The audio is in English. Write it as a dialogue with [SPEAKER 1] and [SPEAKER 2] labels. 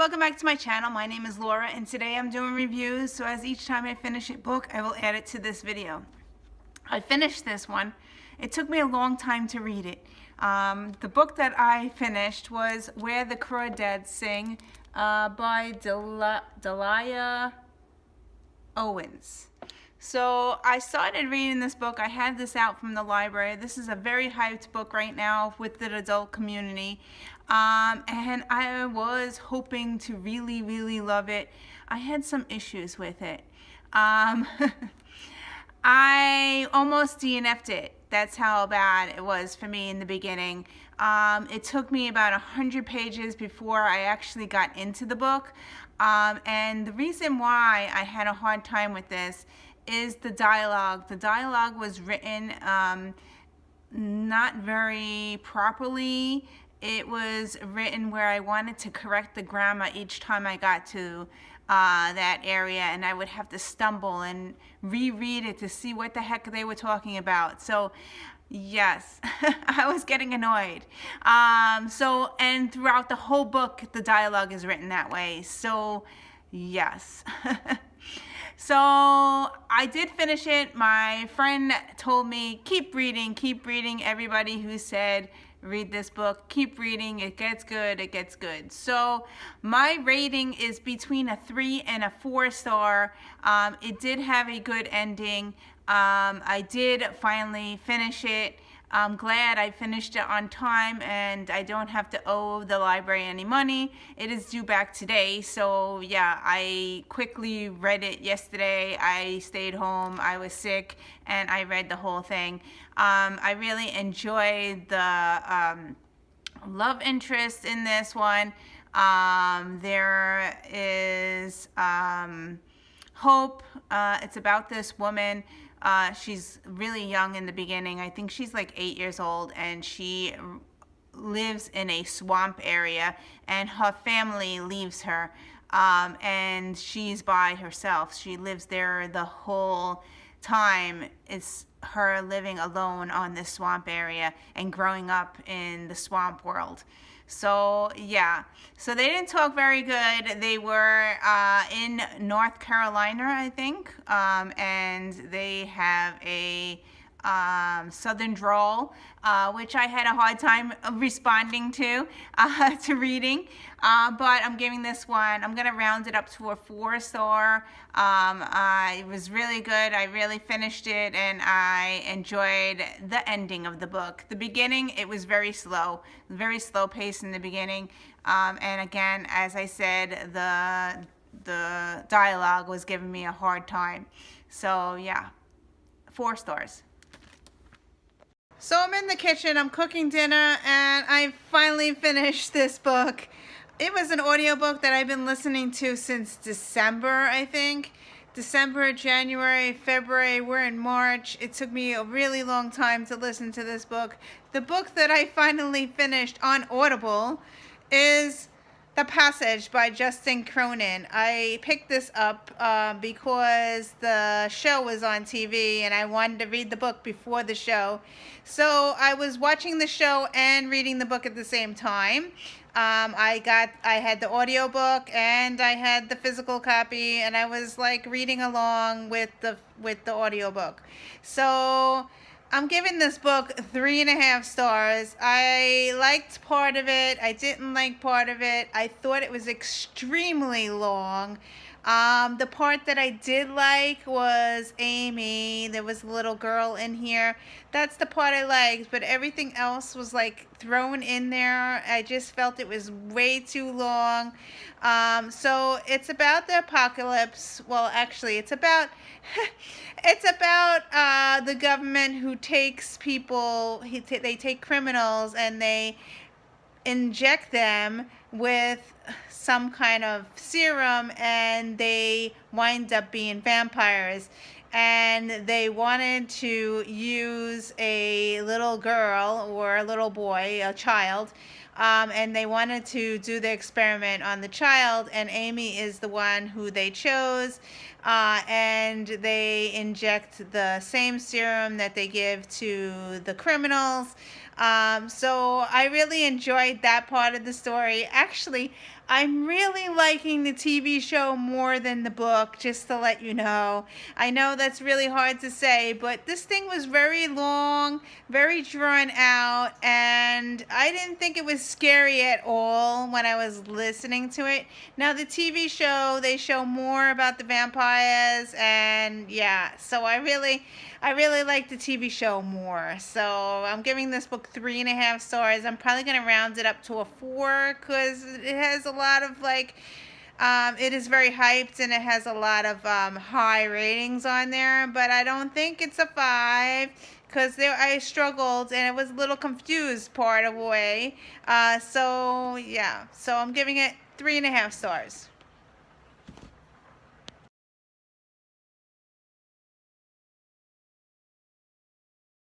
[SPEAKER 1] welcome back to my channel. My name is Laura and today I'm doing reviews, so as each time I finish a book I will add it to this video. I finished this one. It took me a long time to read it. The book that I finished was Where the Crawdads Sing by Delia Owens. So I started reading this book. I had this out from the library. This is a very hyped book right now with the adult community. And I was hoping to really love it. I had some issues with it. I almost DNF'd it. That's how bad it was for me in the beginning. It took me about 100 pages before I actually got into the book. And the reason why I had a hard time with this is the dialogue. The dialogue was written not very properly. It was written where I wanted to correct the grammar each time I got to that area, and I would have to stumble and reread it to see what the heck they were talking about. So yes, I was getting annoyed. And throughout the whole book, the dialogue is written that way. So yes. So I did finish it. My friend told me, keep reading, keep reading. Everybody who said, read this book, keep reading, it gets good, it gets good. So my rating is between a 3 and a 4 star. It did have a good ending. I did finally finish it. I'm glad I finished it on time and I don't have to owe the library any money. It is due back today, so yeah, I quickly read it yesterday. I stayed home, I was sick, and I read the whole thing. I really enjoyed the love interest in this one. There is hope. It's about this woman. She's really young in the beginning. I think she's like 8 years old, and she lives in a swamp area, and her family leaves her, and she's by herself. She lives there the whole time. It's her living alone on this swamp area and growing up in the swamp world. So yeah, so they didn't talk very good. They were in North Carolina, I think, and they have a southern drawl, which I had a hard time responding to reading, but I'm giving this one, I'm gonna round it up to a 4 star. It was really good. I really finished it, and I enjoyed the ending of the book. The beginning, it was very slow pace in the beginning, and again, as I said, the dialogue was giving me a hard time. So yeah, 4 stars. So I'm in the kitchen, I'm cooking dinner, and I finally finished this book. It was an audiobook that I've been listening to since December, I think. December, January, February, we're in March. It took me a really long time to listen to this book. The book that I finally finished on Audible is The Passage by Justin Cronin. I picked this up because the show was on TV and I wanted to read the book before the show. So I was watching the show and reading the book at the same time. I had the audiobook and I had the physical copy, and I was like reading along with the audiobook. So I'm giving this book 3.5 stars. I liked part of it. I didn't like part of it. I thought it was extremely long. The part that I did like was Amy. There was a little girl in here. That's the part I liked, but everything else was like thrown in there. I just felt it was way too long. So it's about the apocalypse. Well, actually, it's about the government who takes people. They take criminals and they inject them with some kind of serum, and they wind up being vampires. And they wanted to use a little girl or a little boy, a child, and they wanted to do the experiment on the child, and Amy is the one who they chose, and they inject the same serum that they give to the criminals. So I really enjoyed that part of the story. Actually, I'm really liking the TV show more than the book, just to let you know. I know that's really hard to say, but this thing was very long, very drawn out, and I didn't think it was scary at all when I was listening to it. Now, the TV show, they show more about the vampires, and yeah, so I really like the TV show more. So I'm giving this book 3.5 stars. I'm probably going to round it up to a 4 because it has a lot of it is very hyped and it has a lot of high ratings on there. But I don't think it's a 5 because I struggled and I was a little confused part of the way. So yeah, so I'm giving it 3.5 stars.